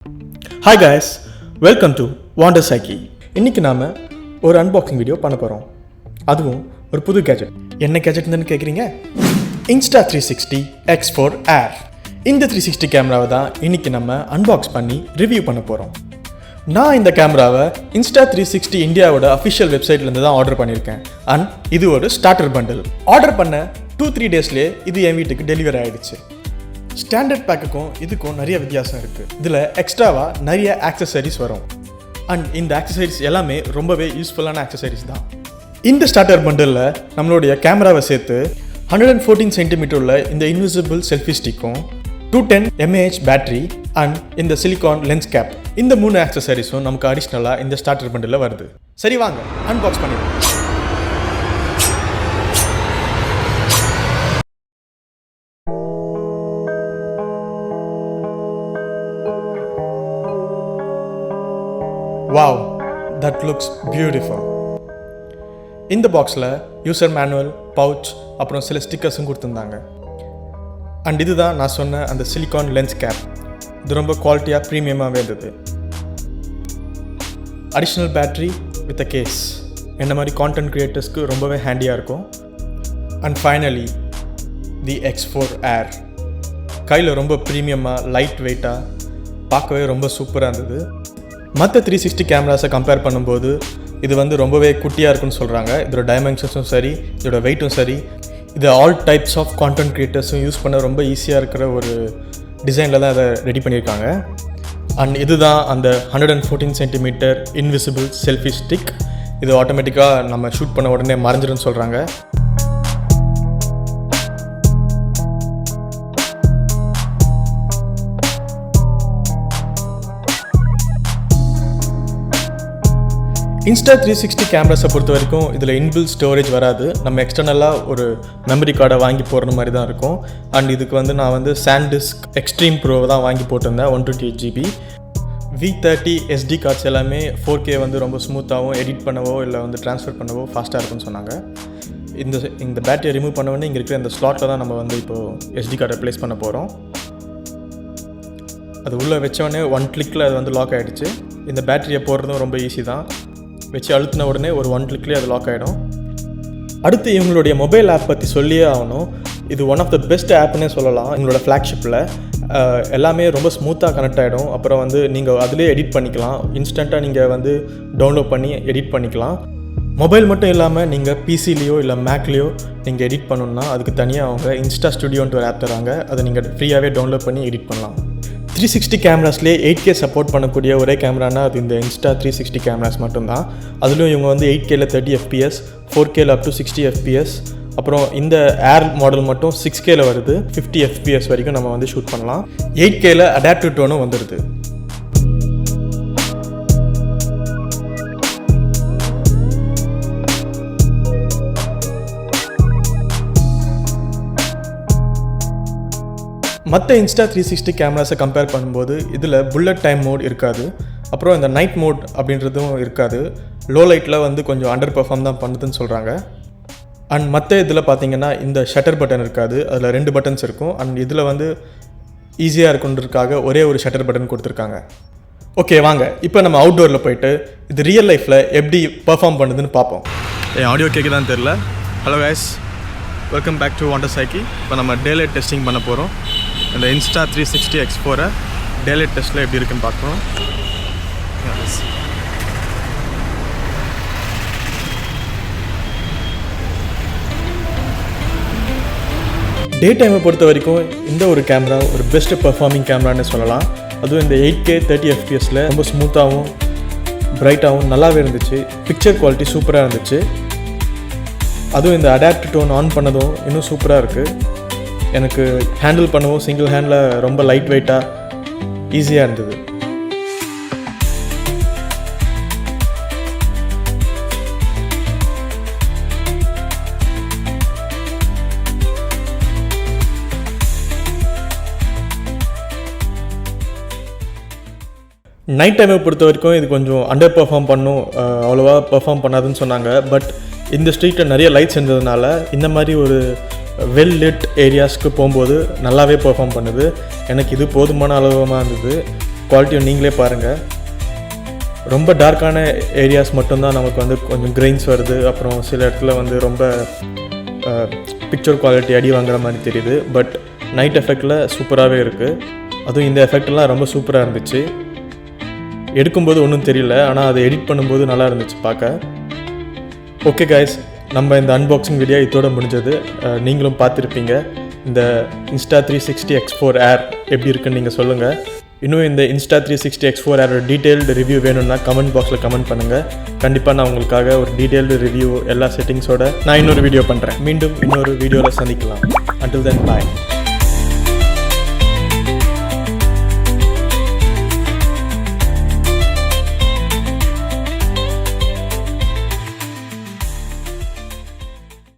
Hi guys, welcome to Wonder Psyche. இன்னைக்கு நாம ஒரு அன்பாக்சிங் வீடியோ பண்ண போறோம். அதுவும் ஒரு புது கேஜெட். என்ன கேஜெட்னு கேக்குறீங்க? Insta360 X4 Air. இந்த 360 கேமராவை தான் இன்னைக்கு நம்ம அன்பாக்ஸ் பண்ணி ரிவ்யூ பண்ண போறோம். நான் இந்த கேமராவை Insta360 இந்தியாவோட அஃபிஷியல் வெப்சைட்லேருந்து தான் ஆர்டர் பண்ணியிருக்கேன். அண்ட் இது ஒரு ஸ்டார்டர் பண்டில். ஆர்டர் பண்ண 2-3 டேஸ்லேயே இது என் வீட்டுக்கு டெலிவரி ஆகிடுச்சு. ஸ்டாண்டர்ட் பேக்குக்கும் இதுக்கும் நிறைய வித்தியாசம் இருக்குது. இதில் எக்ஸ்ட்ராவாக நிறைய ஆக்சசரிஸ் வரும். அண்ட் இந்த ஆக்சசரிஸ் எல்லாமே ரொம்பவே யூஸ்ஃபுல்லான ஆக்சசரிஸ் தான். இந்த ஸ்டார்டர் பண்டிலில் நம்மளுடைய கேமராவை சேர்த்து 114 சென்டிமீட்டர் உள்ள இந்த இன்விசிபிள் செல்ஃபி ஸ்டிக்கும் 210 mAh பேட்டரி அண்ட் இந்த சிலிகான் லென்ஸ் கேப், இந்த 3 ஆக்சசரிஸும் நமக்கு அடிஷ்னலாக இந்த ஸ்டார்டர் பண்டிலில் வருது. சரி வாங்க அன்பாக்ஸ் பண்ணிடுவோம். Wow, that looks beautiful. இந்த பாக்ஸில் யூசர் மேனுவல், பவுச், அப்புறம் சில ஸ்டிக்கர்ஸும் கொடுத்துருந்தாங்க. அண்ட் இதுதான் நான் சொன்ன அந்த சிலிகான் லென்ஸ் கேப். இது ரொம்ப குவாலிட்டியாக ப்ரீமியமாகவே இருந்தது. Additional battery with a case, என்ன மாதிரி கான்டென்ட் க்ரியேட்டர்ஸ்க்கு ரொம்பவே ஹேண்டியாக இருக்கும். And finally the X4 Air. கையில் ரொம்ப ப்ரீமியமாக, லைட் வெயிட்டாக, பார்க்கவே ரொம்ப சூப்பராக இருந்தது. மற்ற 360 கேமராஸை கம்பேர் பண்ணும்போது இது வந்து ரொம்பவே குட்டியாக இருக்குன்னு சொல்கிறாங்க. இதோட டைமென்ஷன்ஸும் சரி, இதோட வெயிட்டும் சரி, இது ஆல் டைப்ஸ் ஆஃப் கான்டென்ட் க்ரியேட்டர்ஸும் யூஸ் பண்ண ரொம்ப ஈஸியாக இருக்கிற ஒரு டிசைனில் தான் அதை ரெடி பண்ணியிருக்காங்க. அண்ட் இதுதான் அந்த 114 சென்டிமீட்டர் இன்விசிபிள் செல்ஃபி ஸ்டிக். இது ஆட்டோமேட்டிக்காக நம்ம ஷூட் பண்ண உடனே மறைஞ்சிருன்னு சொல்கிறாங்க. Insta360 கேமராஸை பொறுத்த வரைக்கும் இதில் இன்பில் ஸ்டோரேஜ் வராது. நம்ம எக்ஸ்டர்னலாக ஒரு மெமரி கார்டை வாங்கி போடுற மாதிரி தான் இருக்கும். அண்ட் இதுக்கு வந்து நான் வந்து சாண்டிஸ்க் எக்ஸ்ட்ரீம் ப்ரோவை தான் வாங்கி போட்டிருந்தேன். 128 GB V30 SD கார்ட்ஸ் எல்லாமே 4K வந்து ரொம்ப ஸ்மூத்தாகவும் எடிட் பண்ணவோ இல்லை வந்து ட்ரான்ஸ்ஃபர் பண்ணவோ ஃபாஸ்ட்டாக இருக்குன்னு சொன்னாங்க. இந்த பேட்டரியை ரிமூவ் பண்ண உடனே இங்கே இருக்கிற இந்த ஸ்லாட்டில் தான் நம்ம வந்து இப்போது SD கார்டை ப்ளேஸ் பண்ண போகிறோம். அது உள்ளே வச்சோடனே 1 கிளிக்கில் அது வந்து லாக் ஆகிடுச்சு. இந்த பேட்டரியை போடுறதும் ரொம்ப ஈஸி தான். வச்சு அழுத்தின உடனே ஒரு 1 கிளிக்லேயே அது லாக் ஆகிடும். அடுத்து இவங்களுடைய மொபைல் ஆப் பற்றி சொல்லியே ஆகணும். இது one of the best Apne சொல்லலாம். எங்களோட ஃப்ளாக்ஷிப்பில் எல்லாமே ரொம்ப ஸ்மூத்தாக கனெக்ட் ஆகிடும். அப்புறம் வந்து நீங்கள் அதிலே எடிட் பண்ணிக்கலாம். இன்ஸ்டண்ட்டாக நீங்கள் வந்து டவுன்லோட் பண்ணி எடிட் பண்ணிக்கலாம். மொபைல் மட்டும் இல்லாமல் நீங்கள் பிசிலேயோ இல்லை மேக்லேயோ நீங்கள் எடிட் பண்ணணுன்னா அதுக்கு தனியாக அவங்க இன்ஸ்டா ஸ்டுடியோன்ட்டு ஒரு ஆப் தராங்க. அதை நீங்கள் ஃப்ரீயாகவே டவுன்லோட் பண்ணி எடிட் பண்ணலாம். 360 கேமராஸ்லேயே 8K சப்போர்ட் பண்ணக்கூடிய ஒரே கேமரானா அது இந்த Insta360 கேமராஸ் மட்டும்தான். அதுலேயும் இவங்க வந்து 8Kல 30 FPS, 4Kல up to 60 FPS, அப்புறம் இந்த ஏர் மாடல் மட்டும் 6Kல வருது. 50 FPS வரைக்கும் நம்ம வந்து ஷூட் பண்ணலாம். 8Kல அடாப்டிவ் டோனும் வந்துடுது. மற்ற Insta360 கேமராஸை கம்பேர் பண்ணும்போது இதில் புல்லட் டைம் மோட் இருக்காது. அப்புறம் இந்த நைட் மோட் அப்படின்றதும் இருக்காது. லோ லைட்டில் வந்து கொஞ்சம் அண்டர் பெர்ஃபார்ம் தான் பண்ணுதுன்னு சொல்கிறாங்க. அண்ட் மற்ற இதில் பார்த்தீங்கன்னா இந்த ஷட்டர் பட்டன் இருக்காது. அதில் 2 பட்டன்ஸ் இருக்கும். அண்ட் இதில் வந்து ஈஸியாக இருக்குன்றதுக்காக ஒரே ஒரு ஷட்டர் பட்டன் கொடுத்துருக்காங்க. ஓகே வாங்க இப்போ நம்ம அவுட்டோரில் போயிட்டு இது ரியல் லைஃப்பில் எப்படி பெர்ஃபார்ம் பண்ணுதுன்னு பார்ப்போம். ஆடியோ கேட்குதான்னு தெரில. Hello guys, welcome back to Wander Psyche. இப்போ நம்ம டே லைட் டெஸ்டிங் பண்ண போகிறோம். இந்த Insta360 X4 டே லைட் டெஸ்ட்டில் எப்படி இருக்குன்னு பார்க்குறோம். டே டைமை பொறுத்த வரைக்கும் இந்த ஒரு கேமரா ஒரு பெஸ்ட் பெர்ஃபார்மிங் கேமரான்னு சொல்லலாம். அதுவும் இந்த 8K 30 FPSல ரொம்ப ஸ்மூத்தாகவும் பிரைட்டாகவும் நல்லாவே இருந்துச்சு. பிக்சர் குவாலிட்டி சூப்பராக இருந்துச்சு. அதுவும் இந்த அடாப்டிவ் டோன் ஆன் பண்ணதும் இன்னும் சூப்பராக இருக்குது. எனக்கு ஹேண்டில் பண்ணவும் சிங்கிள் ஹேண்டில் ரொம்ப லைட் வெயிட்டாக ஈஸியாக இருந்தது. நைட் டைமை பொறுத்த வரைக்கும் இது கொஞ்சம் அண்டர் பெர்ஃபார்ம் பண்ணும், அவ்வளோவா பெர்ஃபார்ம் பண்ணாதுன்னு சொன்னாங்க. பட் இந்த ஸ்ட்ரீட்டில் நிறைய லைட்ஸ் இருந்ததுனால இந்த மாதிரி ஒரு வெல் லிட் ஏரியாஸ்க்கு போகும்போது நல்லாவே பெர்ஃபார்ம் பண்ணுது. எனக்கு இது போதுமான அளவுமாக இருந்தது. குவாலிட்டியை நீங்களே பாருங்கள். ரொம்ப டார்க்கான ஏரியாஸ் மட்டும்தான் நமக்கு வந்து கொஞ்சம் கிரெயின்ஸ் வருது. அப்புறம் சில இடத்துல வந்து ரொம்ப பிக்சர் குவாலிட்டி அடி வாங்குற மாதிரி தெரியுது. பட் நைட் எஃபெக்டில் சூப்பராகவே இருக்குது. அதுவும் இந்த எஃபெக்ட்லாம் ரொம்ப சூப்பராக இருந்துச்சு. எடுக்கும்போது ஒன்றும் தெரியல, ஆனால் அதை எடிட் பண்ணும்போது நல்லா இருந்துச்சு பார்க்க. ஓகே கைஸ், நம்ம இந்த அன்பாக்சிங் வீடியோ இதோட முடிஞ்சது. நீங்களும் பார்த்துருப்பீங்க இந்த Insta360 X4 Air எப்படி இருக்குன்னு நீங்கள் சொல்லுங்கள். இன்னும் இந்த Insta360 X4 Air detailed review வேணும்னா கமெண்ட் பாக்ஸில் கமெண்ட் பண்ணுங்கள். கண்டிப்பாக நான் உங்களுக்காக ஒரு டீட்டெயில்டு ரிவ்யூ எல்லா செட்டிங்ஸோட நான் இன்னொரு வீடியோ பண்ணுறேன். மீண்டும் இன்னொரு வீடியோவில் சந்திக்கலாம். Until then, bye.